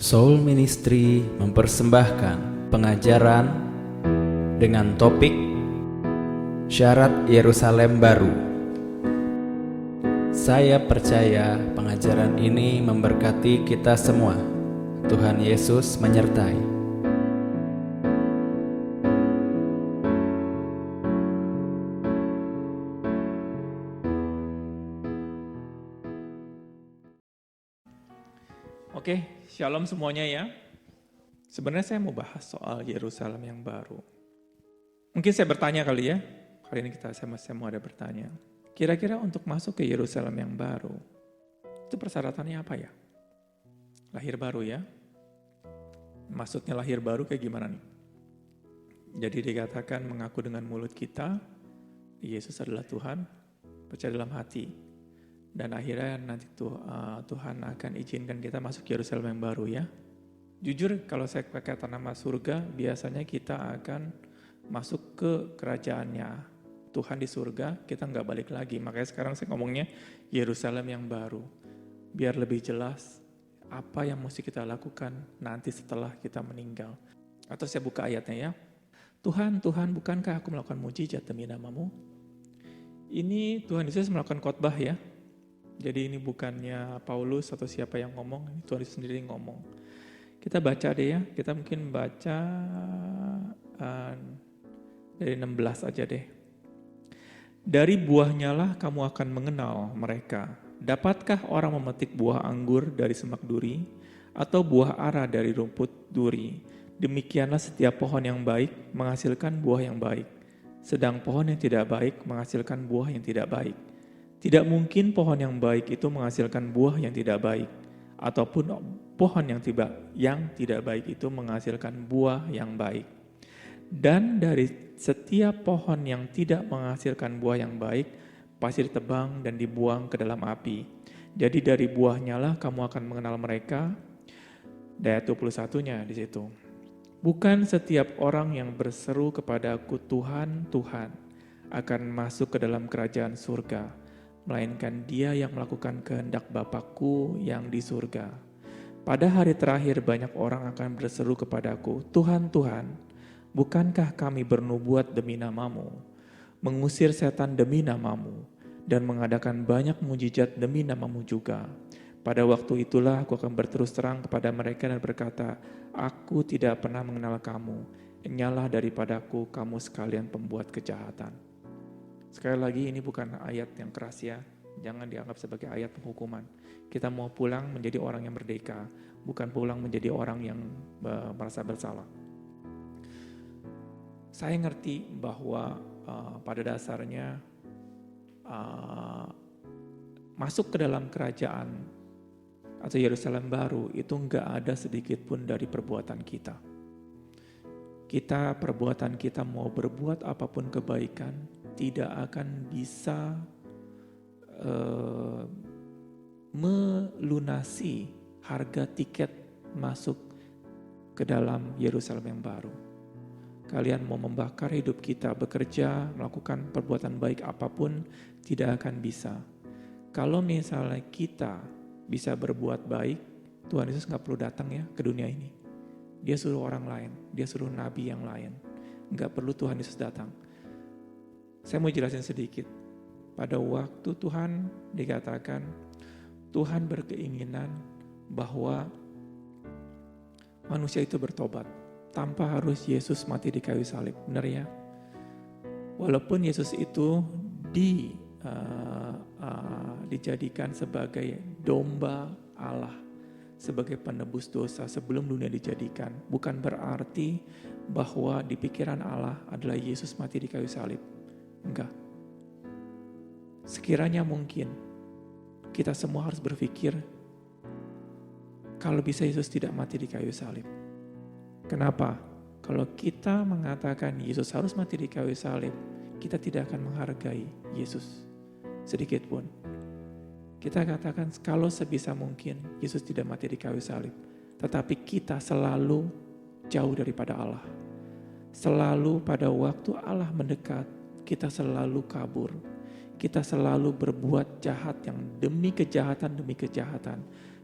Soul Ministry mempersembahkan pengajaran dengan topik Syarat Yerusalem Baru. Saya percaya pengajaran ini memberkati kita semua. Tuhan Yesus menyertai. Oke, shalom semuanya ya. Sebenarnya saya mau bahas soal Yerusalem yang baru. Mungkin saya bertanya kali ya. Kali ini saya mau ada bertanya. Kira-kira untuk masuk ke Yerusalem yang baru, itu persyaratannya apa ya? Lahir baru ya. Maksudnya lahir baru kayak gimana nih? Jadi dikatakan mengaku dengan mulut kita, Yesus adalah Tuhan, percaya dalam hati. Dan akhirnya nanti Tuhan akan izinkan kita masuk Yerusalem yang baru ya. Jujur kalau saya pakai nama surga, biasanya kita akan masuk ke kerajaannya Tuhan di surga, kita nggak balik lagi. Makanya sekarang saya ngomongnya Yerusalem yang baru. Biar lebih jelas apa yang mesti kita lakukan nanti setelah kita meninggal. Atau saya buka ayatnya ya. Tuhan, bukankah aku melakukan mujizat demi nama-Mu? Ini Tuhan Yesus melakukan khotbah ya. Jadi ini bukannya Paulus atau siapa yang ngomong, ini Tuhan Yesus sendiri ngomong. Kita baca deh ya, kita mungkin baca dari 16 aja deh. Dari buahnya lah kamu akan mengenal mereka. Dapatkah orang memetik buah anggur dari semak duri, atau buah ara dari rumput duri? Demikianlah setiap pohon yang baik menghasilkan buah yang baik, sedang pohon yang tidak baik menghasilkan buah yang tidak baik. Tidak mungkin pohon yang baik itu menghasilkan buah yang tidak baik, ataupun pohon yang tidak baik itu menghasilkan buah yang baik. Dan dari setiap pohon yang tidak menghasilkan buah yang baik, pasti ditebang dan dibuang ke dalam api. Jadi dari buahnya lah kamu akan mengenal mereka. Ayat 21-nya di situ. Bukan setiap orang yang berseru kepadaku Tuhan, Tuhan, akan masuk ke dalam kerajaan surga, melainkan dia yang melakukan kehendak Bapakku yang di surga. Pada hari terakhir banyak orang akan berseru kepadaku, Tuhan, Tuhan, bukankah kami bernubuat demi nama-Mu, mengusir setan demi nama-Mu, dan mengadakan banyak mujizat demi nama-Mu juga. Pada waktu itulah aku akan berterus terang kepada mereka dan berkata, aku tidak pernah mengenal kamu, enyalah daripadaku kamu sekalian pembuat kejahatan. Sekali lagi ini bukan ayat yang keras ya, jangan dianggap sebagai ayat penghukuman. Kita mau pulang menjadi orang yang merdeka, bukan pulang menjadi orang yang merasa bersalah. Saya ngerti bahwa pada dasarnya masuk ke dalam kerajaan atau Yerusalem baru itu enggak ada sedikit pun dari perbuatan kita. Perbuatan kita mau berbuat apapun kebaikan, tidak akan bisa melunasi harga tiket masuk ke dalam Yerusalem yang baru. Kalian mau membakar hidup kita, bekerja, melakukan perbuatan baik apapun, tidak akan bisa. Kalau misalnya kita bisa berbuat baik, Tuhan Yesus gak perlu datang ya ke dunia ini. Dia suruh orang lain, dia suruh nabi yang lain. Gak perlu Tuhan Yesus datang. Saya mau jelasin sedikit. Pada waktu Tuhan dikatakan, Tuhan berkeinginan bahwa manusia itu bertobat tanpa harus Yesus mati di kayu salib. Benar ya? Walaupun Yesus itu dijadikan sebagai domba Allah, sebagai penebus dosa sebelum dunia dijadikan, bukan berarti bahwa di pikiran Allah adalah Yesus mati di kayu salib. Enggak. Sekiranya mungkin kita semua harus berpikir kalau bisa Yesus tidak mati di kayu salib. Kenapa? Kalau kita mengatakan Yesus harus mati di kayu salib, kita tidak akan menghargai Yesus sedikit pun. Kita katakan kalau sebisa mungkin Yesus tidak mati di kayu salib, tetapi kita selalu jauh daripada Allah. Selalu pada waktu Allah mendekat, kita selalu kabur. Kita selalu berbuat jahat yang demi kejahatan,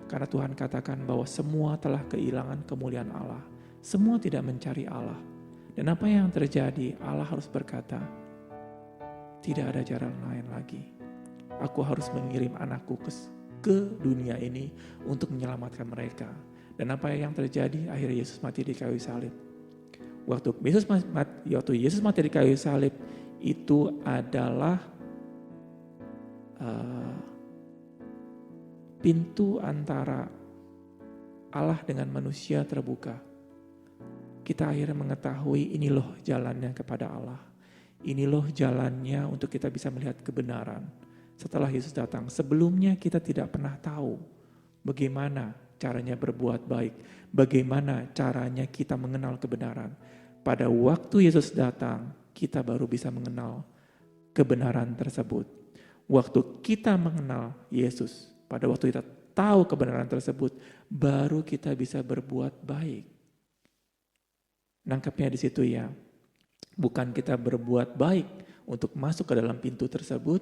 Karena Tuhan katakan bahwa semua telah kehilangan kemuliaan Allah. Semua tidak mencari Allah. Dan apa yang terjadi? Allah harus berkata, tidak ada jalan lain lagi. Aku harus mengirim anakku ke dunia ini untuk menyelamatkan mereka. Dan apa yang terjadi? Akhirnya Yesus mati di kayu salib. Waktu Yesus mati di kayu salib, itu adalah pintu antara Allah dengan manusia terbuka. Kita akhirnya mengetahui ini loh jalannya kepada Allah. Ini loh jalannya untuk kita bisa melihat kebenaran. Setelah Yesus datang, sebelumnya kita tidak pernah tahu bagaimana caranya berbuat baik, bagaimana caranya kita mengenal kebenaran. Pada waktu Yesus datang, kita baru bisa mengenal kebenaran tersebut. Waktu kita mengenal Yesus, pada waktu kita tahu kebenaran tersebut, baru kita bisa berbuat baik. Nangkepnya di situ ya. Bukan kita berbuat baik untuk masuk ke dalam pintu tersebut,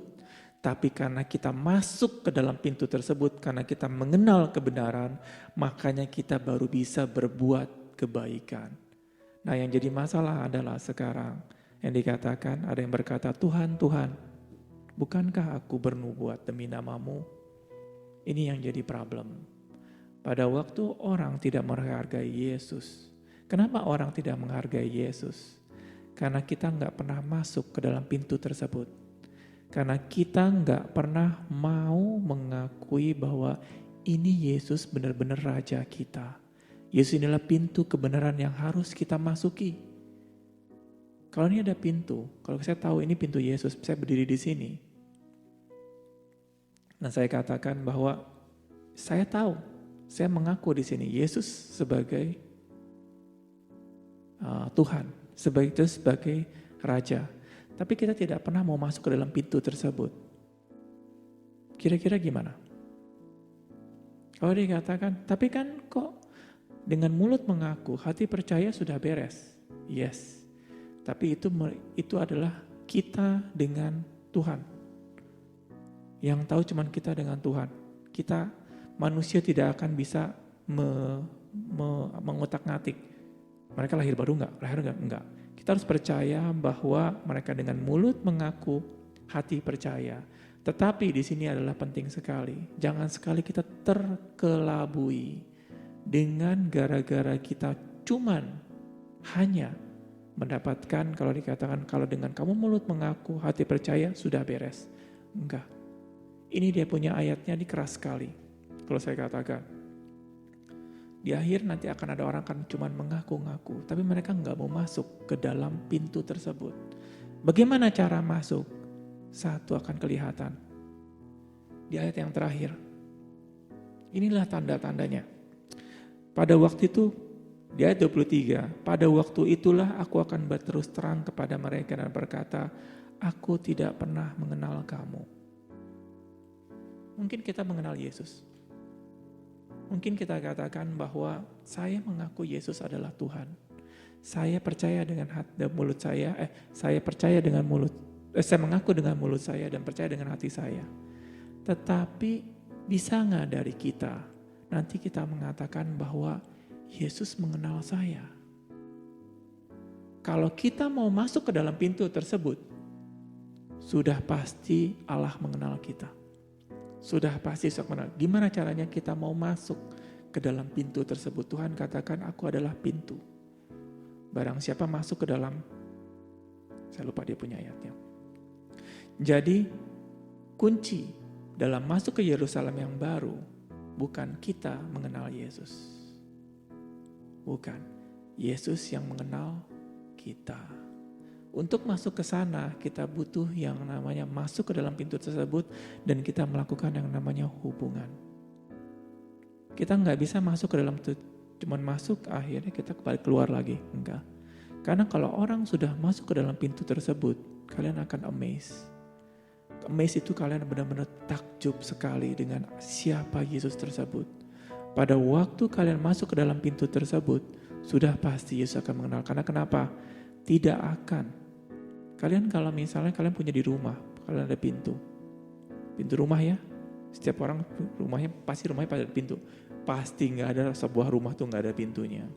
tapi karena kita masuk ke dalam pintu tersebut, karena kita mengenal kebenaran, makanya kita baru bisa berbuat kebaikan. Nah, yang jadi masalah adalah sekarang yang dikatakan, ada yang berkata, Tuhan, Tuhan, bukankah aku bernubuat demi namamu? Ini yang jadi problem. Pada waktu orang tidak menghargai Yesus. Kenapa orang tidak menghargai Yesus? Karena kita nggak pernah masuk ke dalam pintu tersebut. Karena kita nggak pernah mau mengakui bahwa ini Yesus benar-benar Raja kita. Yesus inilah pintu kebenaran yang harus kita masuki. Kalau ini ada pintu, kalau saya tahu ini pintu Yesus, saya berdiri di sini. Nah, saya katakan bahwa saya tahu, saya mengaku di sini Yesus sebagai Tuhan, sebagai Raja. Tapi kita tidak pernah mau masuk ke dalam pintu tersebut. Kira-kira gimana? Kalau dikatakan, tapi kan kok dengan mulut mengaku, hati percaya sudah beres. Yes. Tapi itu adalah kita dengan Tuhan. Yang tahu cuman kita dengan Tuhan. Kita manusia tidak akan bisa mengotak-ngatik. Mereka lahir baru enggak? Lahir enggak? Kita harus percaya bahwa mereka dengan mulut mengaku, hati percaya. Tetapi di sini adalah penting sekali. Jangan sekali kita terkelabui dengan gara-gara kita cuman hanya mendapatkan, kalau dikatakan kalau dengan kamu mulut mengaku, hati percaya, sudah beres. Enggak. Ini dia punya ayatnya, ini keras sekali. Kalau saya katakan, di akhir nanti akan ada orang kan cuma mengaku-ngaku, tapi mereka nggak mau masuk ke dalam pintu tersebut. Bagaimana cara masuk? Satu akan kelihatan. Di ayat yang terakhir. Inilah tanda-tandanya. Pada waktu itu, di ayat 23, pada waktu itulah aku akan berterus terang kepada mereka dan berkata, aku tidak pernah mengenal kamu. Mungkin kita mengenal Yesus. Mungkin kita katakan bahwa saya mengaku Yesus adalah Tuhan. Saya percaya dengan mulut saya, saya percaya dengan mulut, saya mengaku dengan mulut saya dan percaya dengan hati saya. Tetapi bisa nggak dari kita, nanti kita mengatakan bahwa Yesus mengenal saya. Kalau kita mau masuk ke dalam pintu tersebut, sudah pasti Allah mengenal kita. Sudah pasti sok mengenal. Gimana caranya kita mau masuk ke dalam pintu tersebut? Tuhan katakan, aku adalah pintu. Barang siapa masuk ke dalam, saya lupa dia punya ayatnya. Jadi, kunci dalam masuk ke Yerusalem yang baru, bukan kita mengenal Yesus. Bukan. Yesus yang mengenal kita. Untuk masuk ke sana, kita butuh yang namanya masuk ke dalam pintu tersebut dan kita melakukan yang namanya hubungan. Kita nggak bisa masuk ke dalam itu, cuman masuk akhirnya kita kembali keluar lagi. Enggak. Karena kalau orang sudah masuk ke dalam pintu tersebut, kalian akan amazed. Amazed itu kalian benar-benar takjub sekali dengan siapa Yesus tersebut. Pada waktu kalian masuk ke dalam pintu tersebut, sudah pasti Yesus akan mengenal. Karena kenapa? Tidak akan. Kalian kalau misalnya kalian punya di rumah, kalian ada pintu rumah ya, Setiap orang rumahnya pada ada pintu. Pasti nggak ada sebuah rumah tuh nggak ada pintunya.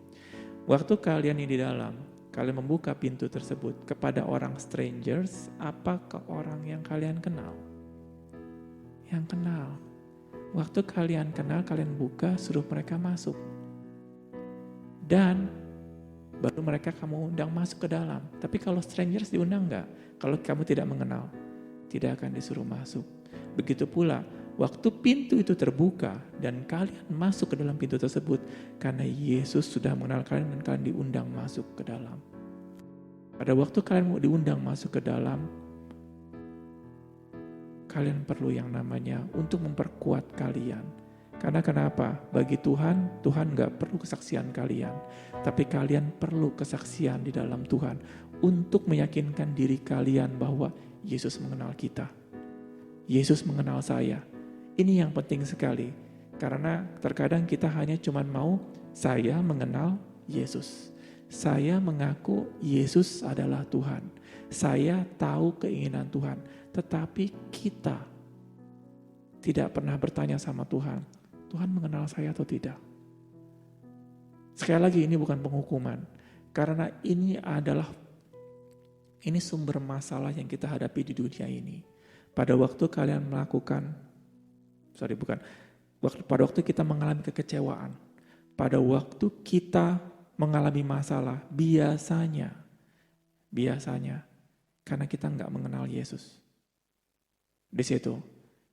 Waktu kalian ini di dalam, kalian membuka pintu tersebut kepada orang strangers, apa ke orang yang kalian kenal? Yang kenal. Waktu kalian kenal, kalian buka, suruh mereka masuk. Dan baru mereka kamu undang masuk ke dalam. Tapi kalau strangers diundang enggak? Kalau kamu tidak mengenal, tidak akan disuruh masuk. Begitu pula, waktu pintu itu terbuka dan kalian masuk ke dalam pintu tersebut, karena Yesus sudah mengenal kalian dan kalian diundang masuk ke dalam. Pada waktu kalian mau diundang masuk ke dalam, kalian perlu yang namanya untuk memperkuat kalian. Karena kenapa? Bagi Tuhan, Tuhan gak perlu kesaksian kalian. Tapi kalian perlu kesaksian di dalam Tuhan untuk meyakinkan diri kalian bahwa Yesus mengenal kita. Yesus mengenal saya. Ini yang penting sekali. Karena terkadang kita hanya cuma mau saya mengenal Yesus. Saya mengaku Yesus adalah Tuhan. Saya tahu keinginan Tuhan. Tetapi kita tidak pernah bertanya sama Tuhan, Tuhan mengenal saya atau tidak? Sekali lagi, ini bukan penghukuman. Karena ini sumber masalah yang kita hadapi di dunia ini. Pada waktu kalian pada waktu kita mengalami kekecewaan, pada waktu kita mengalami masalah, biasanya, karena kita nggak mengenal Yesus. Di situ,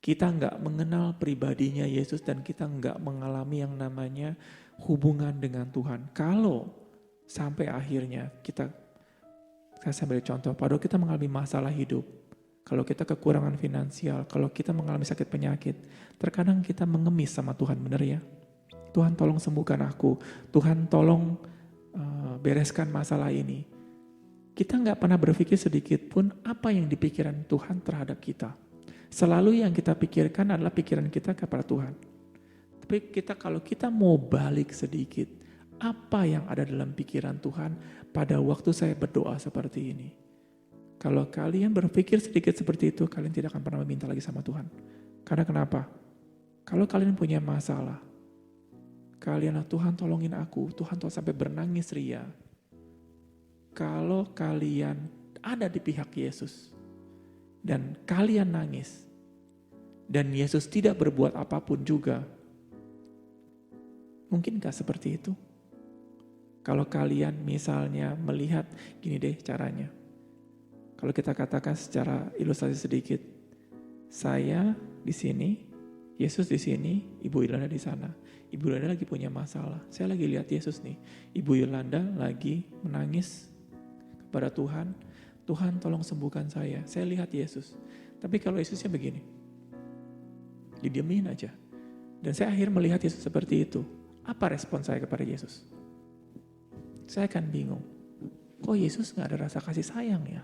kita nggak mengenal pribadinya Yesus dan kita nggak mengalami yang namanya hubungan dengan Tuhan. Kalau sampai akhirnya saya ambil contoh, pada kita mengalami masalah hidup, kalau kita kekurangan finansial, kalau kita mengalami sakit penyakit, terkadang kita mengemis sama Tuhan, benar ya? Tuhan tolong sembuhkan aku, Tuhan tolong bereskan masalah ini. Kita nggak pernah berpikir sedikit pun apa yang dipikiran Tuhan terhadap kita. Selalu yang kita pikirkan adalah pikiran kita kepada Tuhan. Tapi kalau kita mau balik sedikit, apa yang ada dalam pikiran Tuhan pada waktu saya berdoa seperti ini? Kalau kalian berpikir sedikit seperti itu, kalian tidak akan pernah meminta lagi sama Tuhan. Karena kenapa? Kalau kalian punya masalah, Tuhan tolongin aku, Tuhan tolong sampai bernangis ria. Kalau kalian ada di pihak Yesus, dan kalian nangis, dan Yesus tidak berbuat apapun juga, mungkinkah seperti itu? Kalau kalian misalnya melihat, gini deh caranya. Kalau kita katakan secara ilustrasi sedikit, saya di sini, Yesus di sini, Ibu Yolanda di sana. Ibu Yolanda lagi punya masalah. Saya lagi lihat Yesus nih. Ibu Yolanda lagi menangis kepada Tuhan. Tuhan tolong sembuhkan saya. Saya lihat Yesus. Tapi kalau Yesusnya begini, didiemin aja. Dan saya akhirnya melihat Yesus seperti itu. Apa respon saya kepada Yesus? Saya akan bingung. Kok Yesus gak ada rasa kasih sayang ya?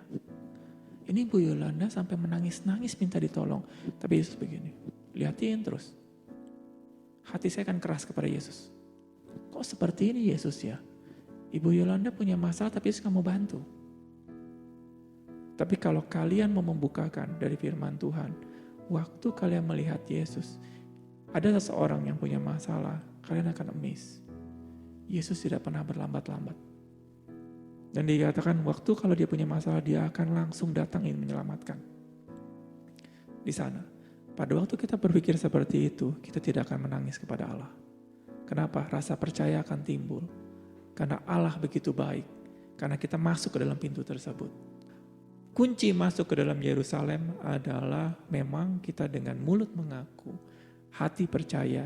Ini Bu Yolanda sampai menangis-nangis minta ditolong. Tapi Yesus begini, lihatin terus. Hati saya akan keras kepada Yesus. Kok seperti ini Yesus ya? Ibu Yolanda punya masalah tapi Yesus gak mau bantu. Tapi kalau kalian mau membukakan dari firman Tuhan, waktu kalian melihat Yesus, ada seseorang yang punya masalah, kalian akan amazed. Yesus tidak pernah berlambat-lambat. Dan dikatakan waktu kalau dia punya masalah, dia akan langsung datang ingin menyelamatkan. Di sana, pada waktu kita berpikir seperti itu, kita tidak akan menangis kepada Allah. Kenapa? Rasa percaya akan timbul. Karena Allah begitu baik. Karena kita masuk ke dalam pintu tersebut. Kunci masuk ke dalam Yerusalem adalah memang kita dengan mulut mengaku, hati percaya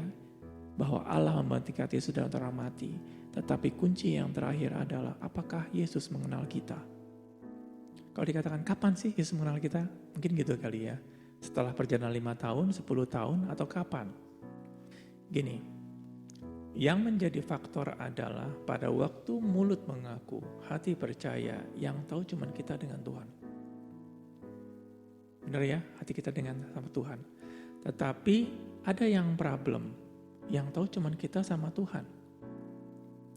bahwa Allah membangkitkan Yesus dari antara mati. Tetapi kunci yang terakhir adalah apakah Yesus mengenal kita? Kalau dikatakan kapan sih Yesus mengenal kita? Mungkin gitu kali ya. Setelah perjalanan 5 tahun, 10 tahun, atau kapan? Gini, yang menjadi faktor adalah pada waktu mulut mengaku, hati percaya, yang tahu cuma kita dengan Tuhan. Benar ya, hati kita dengan sama Tuhan. Tetapi ada yang problem, yang tahu cuma kita sama Tuhan.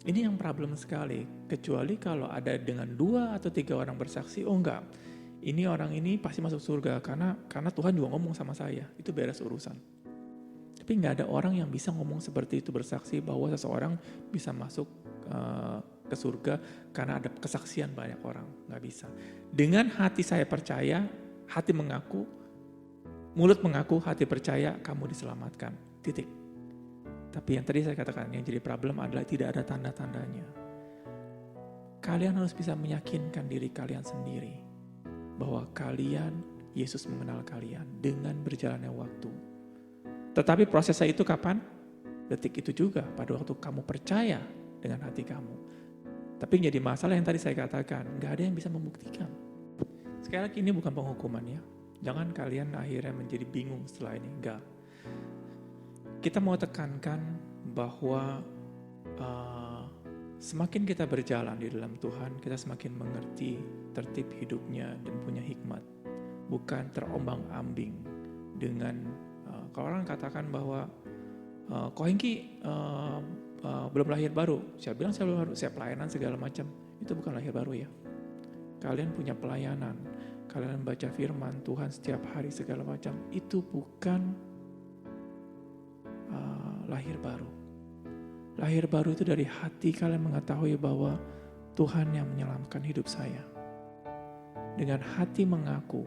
Ini yang problem sekali, kecuali kalau ada dengan 2 atau 3 orang bersaksi, oh enggak, ini orang ini pasti masuk surga karena Tuhan juga ngomong sama saya, itu beres urusan. Tapi nggak ada orang yang bisa ngomong seperti itu, bersaksi bahwa seseorang bisa masuk ke surga karena ada kesaksian banyak orang. Nggak bisa. Dengan hati saya percaya, hati mengaku, mulut mengaku, hati percaya, kamu diselamatkan. Titik. Tapi yang tadi saya katakan, yang jadi problem adalah tidak ada tanda-tandanya. Kalian harus bisa meyakinkan diri kalian sendiri bahwa Yesus mengenal kalian dengan berjalannya waktu. Tetapi prosesnya itu kapan? Detik itu juga, pada waktu kamu percaya dengan hati kamu. Tapi yang jadi masalah yang tadi saya katakan, gak ada yang bisa membuktikan. Sekali lagi ini bukan penghukuman ya. Jangan kalian akhirnya menjadi bingung setelah ini, enggak. Kita mau tekankan bahwa semakin kita berjalan di dalam Tuhan, kita semakin mengerti tertib hidupnya dan punya hikmat. Bukan terombang-ambing dengan, kalau orang katakan bahwa Ko Hengki belum lahir baru. Saya bilang saya belum baru, saya pelayanan segala macam. Itu bukan lahir baru ya. Kalian punya pelayanan, kalian baca firman Tuhan setiap hari segala macam. Itu bukan lahir baru. Lahir baru itu dari hati kalian mengetahui bahwa Tuhan yang menyelamatkan hidup saya. Dengan hati mengaku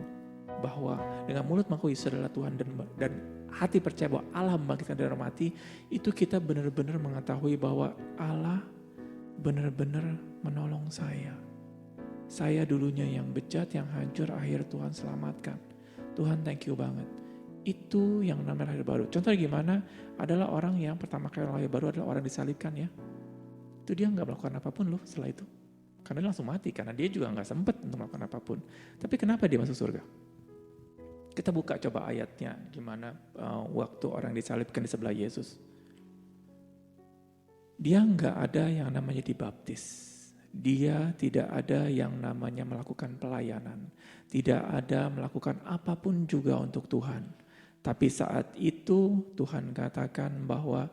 bahwa, dengan mulut mengaku Yesus adalah Tuhan dan hati percaya bahwa Allah membangkitkan dari orang mati, itu kita benar-benar mengetahui bahwa Allah benar-benar menolong saya. Saya dulunya yang bejat, yang hancur, akhir Tuhan selamatkan. Tuhan thank you banget. Itu yang namanya lahir baru. Contohnya gimana? Adalah orang yang pertama kali lahir baru adalah orang disalibkan ya. Itu dia gak melakukan apapun loh setelah itu. Karena dia langsung mati, karena dia juga gak sempat untuk melakukan apapun. Tapi kenapa dia masuk surga? Kita buka coba ayatnya, gimana waktu orang disalibkan di sebelah Yesus. Dia gak ada yang namanya dibaptis. Dia tidak ada yang namanya melakukan pelayanan. Tidak ada melakukan apapun juga untuk Tuhan. Tapi saat itu Tuhan katakan bahwa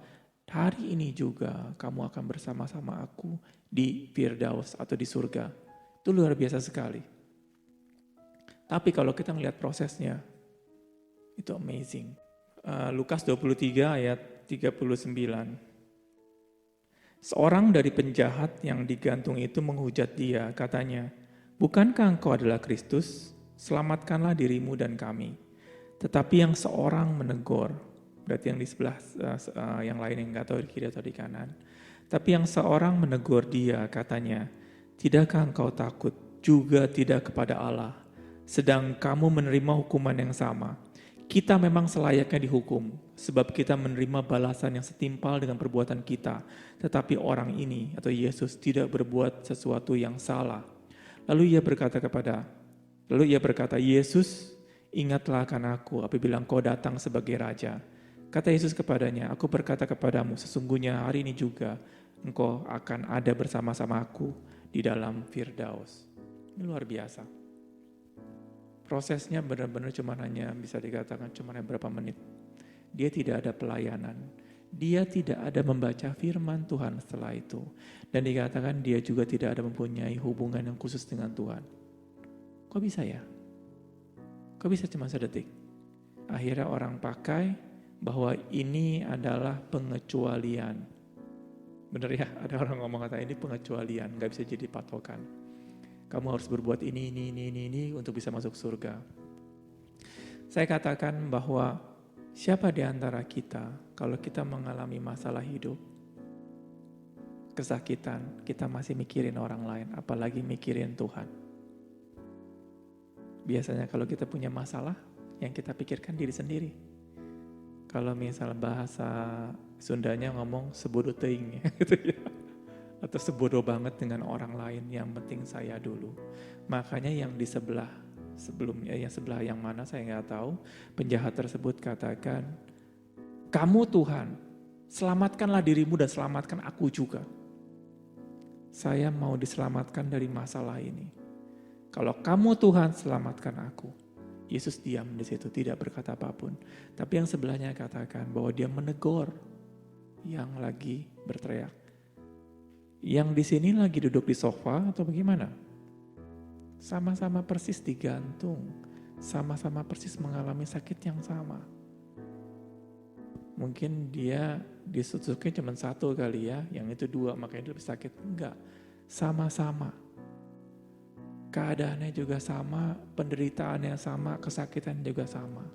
hari ini juga kamu akan bersama-sama aku di Firdaus atau di surga. Itu luar biasa sekali. Tapi kalau kita melihat prosesnya, itu amazing. Lukas 23 ayat 39. Seorang dari penjahat yang digantung itu menghujat dia, katanya, "Bukankah engkau adalah Kristus? Selamatkanlah dirimu dan kami." Tetapi yang seorang menegur, berarti yang di sebelah yang lain yang nggak tahu di kiri atau di kanan. Tapi yang seorang menegur dia, katanya, "Tidakkah engkau takut juga tidak kepada Allah, sedang kamu menerima hukuman yang sama? Kita memang selayaknya dihukum, sebab kita menerima balasan yang setimpal dengan perbuatan kita. Tetapi orang ini, atau Yesus, tidak berbuat sesuatu yang salah." Lalu ia berkata, "Yesus, ingatlah akan aku apabila engkau datang sebagai raja." Kata Yesus kepadanya, "Aku berkata kepadamu, sesungguhnya hari ini juga engkau akan ada bersama-sama aku di dalam Firdaus." Ini luar biasa. Prosesnya benar-benar cuma hanya bisa dikatakan cuma beberapa menit. Dia tidak ada pelayanan. Dia tidak ada membaca firman Tuhan setelah itu. Dan dikatakan dia juga tidak ada mempunyai hubungan yang khusus dengan Tuhan. Kok bisa ya? Kok bisa cuma sedetik? Akhirnya orang pakai bahwa ini adalah pengecualian. Bener ya, ada orang ngomong kata ini pengecualian, gak bisa jadi patokan. Kamu harus berbuat ini untuk bisa masuk surga. Saya katakan bahwa siapa di antara kita, kalau kita mengalami masalah hidup, kesakitan, kita masih mikirin orang lain, apalagi mikirin Tuhan. Biasanya kalau kita punya masalah, yang kita pikirkan diri sendiri. Kalau misal bahasa Sundanya ngomong sebodoh teing gitu ya. Atau sebodoh banget dengan orang lain, yang penting saya dulu. Makanya yang di sebelah sebelumnya, yang sebelah yang mana saya nggak tahu, penjahat tersebut katakan, "Kamu Tuhan, selamatkanlah dirimu dan selamatkan aku juga. Saya mau diselamatkan dari masalah ini. Kalau kamu Tuhan, selamatkan aku." Yesus diam di situ, tidak berkata apapun. Tapi yang sebelahnya katakan bahwa dia menegur yang lagi berteriak. Yang di sini lagi duduk di sofa atau bagaimana? Sama-sama persis digantung, sama-sama persis mengalami sakit yang sama. Mungkin dia disusuknya cuma satu kali ya, yang itu 2, makanya dia lebih sakit. Enggak, sama-sama. Keadaannya juga sama, penderitaannya sama, kesakitan juga sama.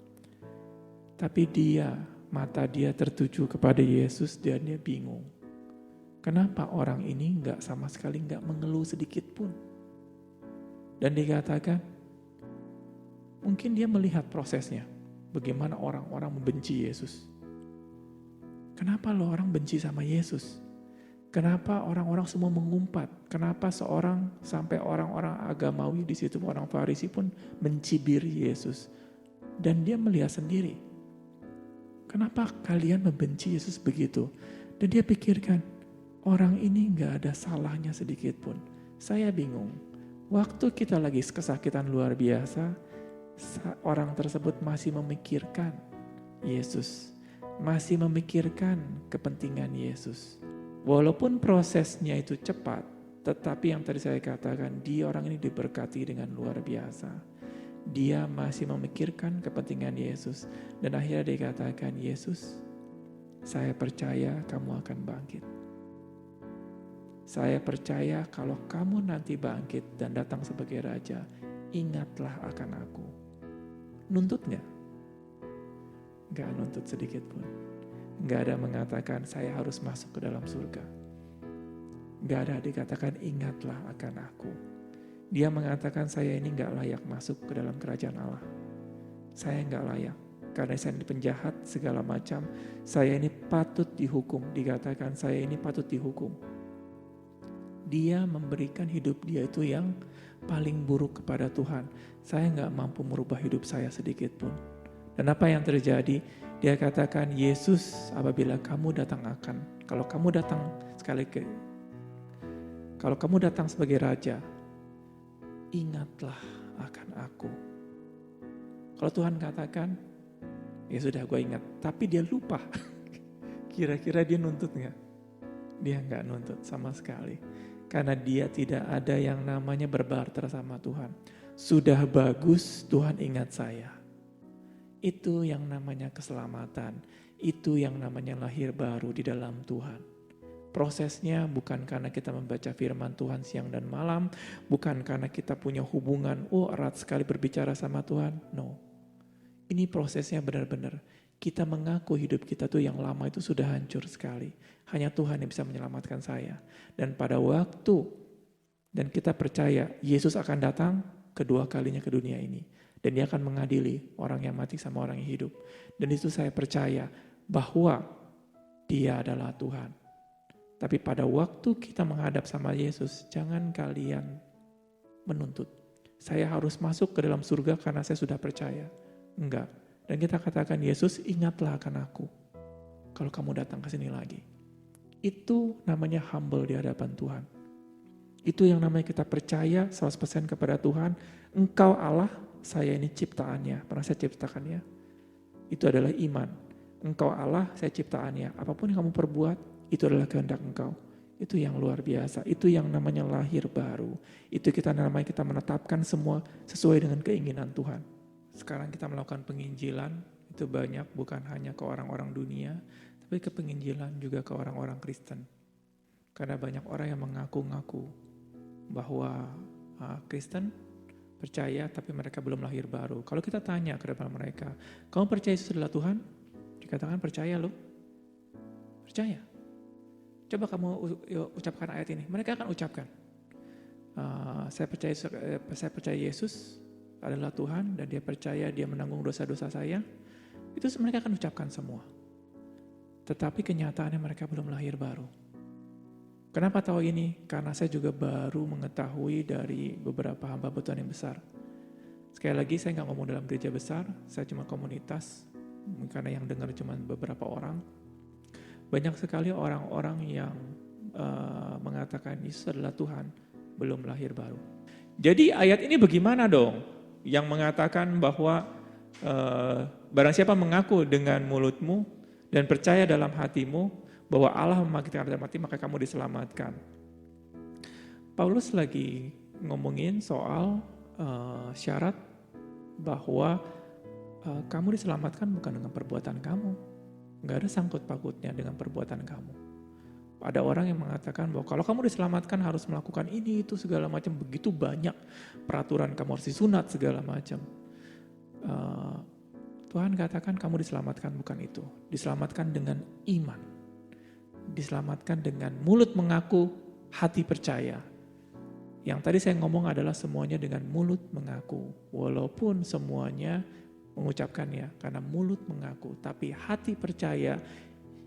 Tapi mata dia tertuju kepada Yesus dan dia bingung. Kenapa orang ini sama sekali nggak mengeluh sedikit pun? Dan dikatakan, mungkin dia melihat prosesnya. Bagaimana orang-orang membenci Yesus. Kenapa orang benci sama Yesus? Kenapa orang-orang semua mengumpat? Kenapa sampai orang-orang agamawi di situ, orang Farisi pun mencibir Yesus? Dan dia melihat sendiri. Kenapa kalian membenci Yesus begitu? Dan dia pikirkan, orang ini gak ada salahnya sedikit pun. Saya bingung. Waktu kita lagi kesakitan luar biasa, orang tersebut masih memikirkan Yesus. Masih memikirkan kepentingan Yesus. Walaupun prosesnya itu cepat, tetapi yang tadi saya katakan, orang ini diberkati dengan luar biasa. Dia masih memikirkan kepentingan Yesus. Dan akhirnya dikatakan, Yesus, saya percaya kamu akan bangkit. Saya percaya kalau kamu nanti bangkit dan datang sebagai raja, ingatlah akan aku. Nuntut gak? Gak nuntut sedikit pun. Gak ada mengatakan saya harus masuk ke dalam surga. Gak ada dikatakan ingatlah akan aku. Dia mengatakan saya ini gak layak masuk ke dalam kerajaan Allah. Saya gak layak. Karena saya ini penjahat segala macam. Saya ini patut dihukum. Dikatakan saya ini patut dihukum. Dia memberikan hidup dia itu yang paling buruk kepada Tuhan. Saya gak mampu merubah hidup saya sedikit pun. Dan apa yang terjadi? Dia katakan, Yesus apabila kamu datang kalau kamu datang sebagai raja, ingatlah akan aku. Kalau Tuhan katakan, ya sudah gue ingat. Tapi dia lupa. Kira-kira dia nuntut gak? Dia gak nuntut sama sekali. Karena dia tidak ada yang namanya berbarter sama Tuhan. Sudah bagus, Tuhan ingat saya. Itu yang namanya keselamatan. Itu yang namanya lahir baru di dalam Tuhan. Prosesnya bukan karena kita membaca firman Tuhan siang dan malam. Bukan karena kita punya hubungan, erat sekali berbicara sama Tuhan. No. Ini prosesnya benar-benar. Kita mengaku hidup kita tuh yang lama itu sudah hancur sekali. Hanya Tuhan yang bisa menyelamatkan saya. Dan pada waktu, dan kita percaya Yesus akan datang kedua kalinya ke dunia ini. Dan dia akan mengadili orang yang mati sama orang yang hidup. Dan itu saya percaya bahwa dia adalah Tuhan. Tapi pada waktu kita menghadap sama Yesus, jangan kalian menuntut. Saya harus masuk ke dalam surga karena saya sudah percaya. Enggak. Dan kita katakan, Yesus ingatlah akan aku. Kalau kamu datang ke sini lagi. Itu namanya humble di hadapan Tuhan. Itu yang namanya kita percaya 100% kepada Tuhan. Engkau Allah, saya ini ciptaannya. Pernah saya ciptakannya. Itu adalah iman. Engkau Allah, saya ciptaannya. Apapun yang kamu perbuat, itu adalah kehendak engkau. Itu yang luar biasa. Itu yang namanya lahir baru. Itu namanya kita menetapkan semua sesuai dengan keinginan Tuhan. Sekarang kita melakukan penginjilan, itu banyak bukan hanya ke orang-orang dunia, tapi ke penginjilan juga ke orang-orang Kristen. Karena banyak orang yang mengaku-ngaku bahwa Kristen percaya tapi mereka belum lahir baru. Kalau kita tanya kepada mereka, kamu percaya Yesus adalah Tuhan? Dikatakan percaya loh. Percaya. Coba kamu ucapkan ayat ini. Mereka akan ucapkan. Saya percaya Yesus adalah Tuhan dan dia percaya dia menanggung dosa-dosa saya. Itu mereka akan ucapkan semua. Tetapi kenyataannya mereka belum lahir baru. Kenapa tahu ini? Karena saya juga baru mengetahui dari beberapa hamba Tuhan yang besar. Sekali lagi saya nggak ngomong dalam gereja besar, saya cuma komunitas. Karena yang dengar cuma beberapa orang. Banyak sekali orang-orang yang mengatakan Yesus adalah Tuhan, belum lahir baru. Jadi ayat ini bagaimana dong? Yang mengatakan bahwa barang siapa mengaku dengan mulutmu dan percaya dalam hatimu bahwa Allah membangkitkan dari mati, maka kamu diselamatkan. Paulus lagi ngomongin soal syarat bahwa kamu diselamatkan bukan dengan perbuatan kamu, Gak ada sangkut pautnya dengan perbuatan kamu. Ada orang yang mengatakan bahwa kalau kamu diselamatkan harus melakukan ini, itu, segala macam. Begitu banyak peraturan, kamu harus disunat, segala macam. Tuhan katakan kamu diselamatkan bukan itu. Diselamatkan dengan iman. Diselamatkan dengan mulut mengaku, hati percaya. Yang tadi saya ngomong adalah semuanya dengan mulut mengaku. Walaupun semuanya mengucapkan ya, karena mulut mengaku. Tapi hati percaya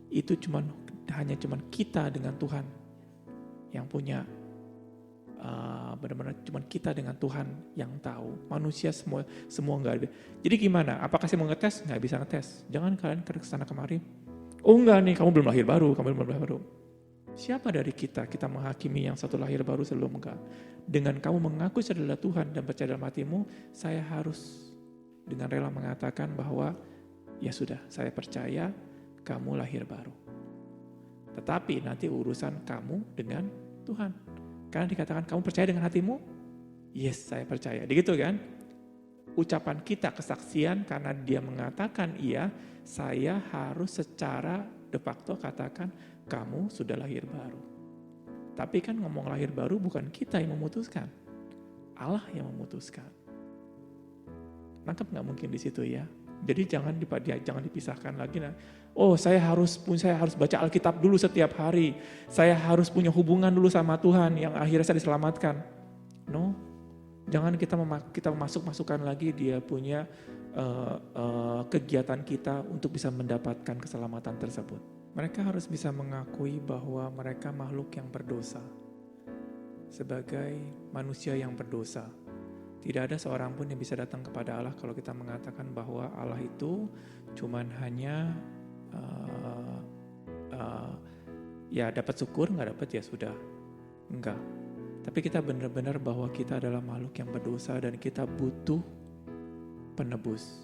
itu hanya kita dengan Tuhan yang punya. Benar-benar cuma kita dengan Tuhan yang tahu. Manusia semua nggak ada. Jadi gimana? Apakah saya mau ngetes? Nggak bisa ngetes. Jangan kalian ke sana kemari. Oh enggak nih, kamu belum lahir baru. Siapa dari kita menghakimi yang satu lahir baru sebelum enggak? Dengan kamu mengaku saya adalah Tuhan dan percaya dalam hatimu, saya harus dengan rela mengatakan bahwa ya sudah, saya percaya kamu lahir baru. Tetapi nanti urusan kamu dengan Tuhan. Karena dikatakan kamu percaya dengan hatimu? Yes, saya percaya. Begitu kan? Ucapan kita kesaksian karena dia mengatakan iya, saya harus secara de facto katakan kamu sudah lahir baru. Tapi kan ngomong lahir baru bukan kita yang memutuskan. Allah yang memutuskan. Nangkep gak mungkin di situ ya? Jadi jangan dipisahkan lagi. Oh, saya harus baca Alkitab dulu setiap hari. Saya harus punya hubungan dulu sama Tuhan yang akhirnya saya diselamatkan. No, jangan kita masukkan lagi dia punya kegiatan kita untuk bisa mendapatkan keselamatan tersebut. Mereka harus bisa mengakui bahwa mereka makhluk yang berdosa. Sebagai manusia yang berdosa. Tidak ada seorang pun yang bisa datang kepada Allah kalau kita mengatakan bahwa Allah itu cuman hanya ya dapat syukur, nggak dapat ya sudah. Enggak. Tapi kita benar-benar bahwa kita adalah makhluk yang berdosa dan kita butuh penebus.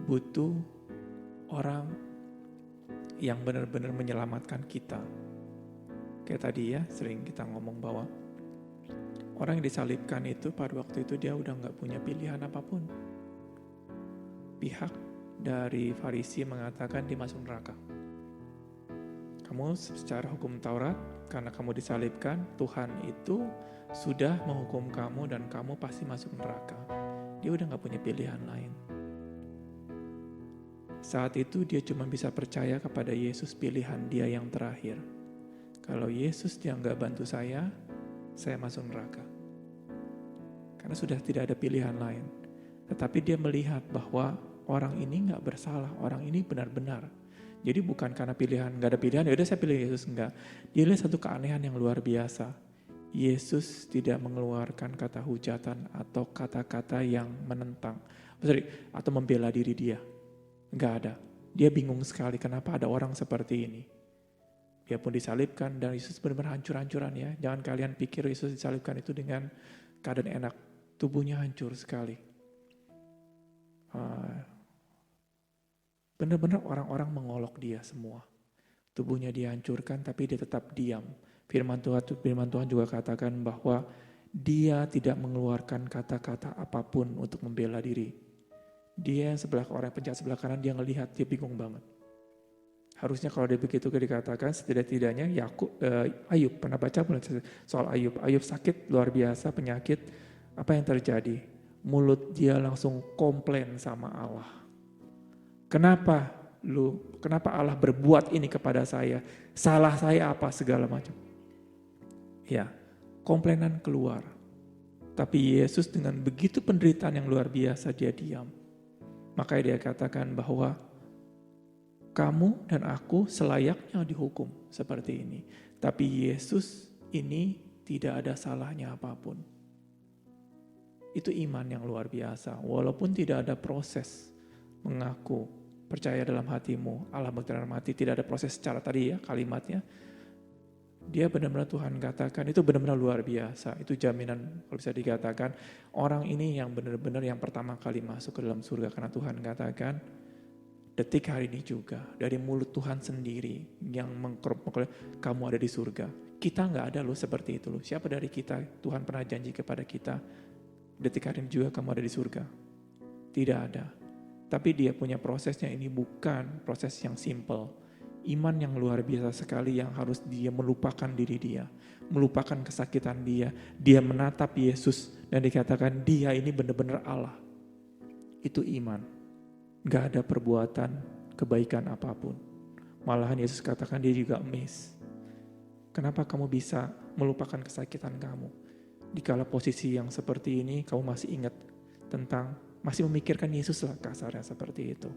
Butuh orang yang benar-benar menyelamatkan kita. Kayak tadi ya, sering kita ngomong bahwa orang yang disalibkan itu pada waktu itu dia udah gak punya pilihan apapun. Pihak dari Farisi mengatakan dia masuk neraka. Kamu secara hukum Taurat, karena kamu disalibkan, Tuhan itu sudah menghukum kamu dan kamu pasti masuk neraka. Dia udah gak punya pilihan lain. Saat itu dia cuma bisa percaya kepada Yesus, pilihan dia yang terakhir. Kalau Yesus dia gak bantu saya masuk neraka. Karena sudah tidak ada pilihan lain. Tetapi dia melihat bahwa orang ini gak bersalah, orang ini benar-benar. Jadi bukan karena pilihan, gak ada pilihan, yaudah saya pilih Yesus, enggak. Dia lihat satu keanehan yang luar biasa. Yesus tidak mengeluarkan kata hujatan atau kata-kata yang menentang, atau membela diri dia. Enggak ada. Dia bingung sekali kenapa ada orang seperti ini. Dia pun disalibkan dan Yesus benar-benar hancur-hancuran ya. Jangan kalian pikir Yesus disalibkan itu dengan keadaan enak. Tubuhnya hancur sekali. Benar-benar orang-orang mengolok dia semua. Tubuhnya dihancurkan tapi dia tetap diam. Firman Tuhan juga katakan bahwa dia tidak mengeluarkan kata-kata apapun untuk membela diri. Dia yang orang penjahat sebelah kanan dia ngelihat, dia bingung banget. Harusnya kalau dia begitu dikatakan setidak-tidaknya Ayub, pernah baca soal Ayub. Ayub sakit luar biasa, penyakit. Apa yang terjadi? Mulut dia langsung komplain sama Allah. Kenapa Allah berbuat ini kepada saya? Salah saya apa segala macam. Ya, komplainan keluar. Tapi Yesus dengan begitu penderitaan yang luar biasa dia diam. Makanya dia katakan bahwa kamu dan aku selayaknya dihukum seperti ini. Tapi Yesus ini tidak ada salahnya apapun. Itu iman yang luar biasa. Walaupun tidak ada proses mengaku, percaya dalam hatimu, Allah berkenan mati, tidak ada proses secara tadi ya kalimatnya. Dia benar-benar Tuhan katakan, itu benar-benar luar biasa. Itu jaminan kalau bisa dikatakan, orang ini yang benar-benar yang pertama kali masuk ke dalam surga. Karena Tuhan katakan, detik hari ini juga, dari mulut Tuhan sendiri yang kamu ada di surga. Kita gak ada loh seperti itu loh. Siapa dari kita, Tuhan pernah janji kepada kita, detik hari ini juga kamu ada di surga. Tidak ada. Tapi dia punya prosesnya, ini bukan proses yang simple. Iman yang luar biasa sekali yang harus dia melupakan diri dia, melupakan kesakitan dia. Dia menatap Yesus dan dikatakan dia ini benar-benar Allah. Itu iman. Gak ada perbuatan kebaikan apapun. Malahan Yesus katakan dia juga amazed. Kenapa kamu bisa melupakan kesakitan kamu? Dikala posisi yang seperti ini kamu masih ingat tentang, masih memikirkan Yesus lah kasarnya seperti itu.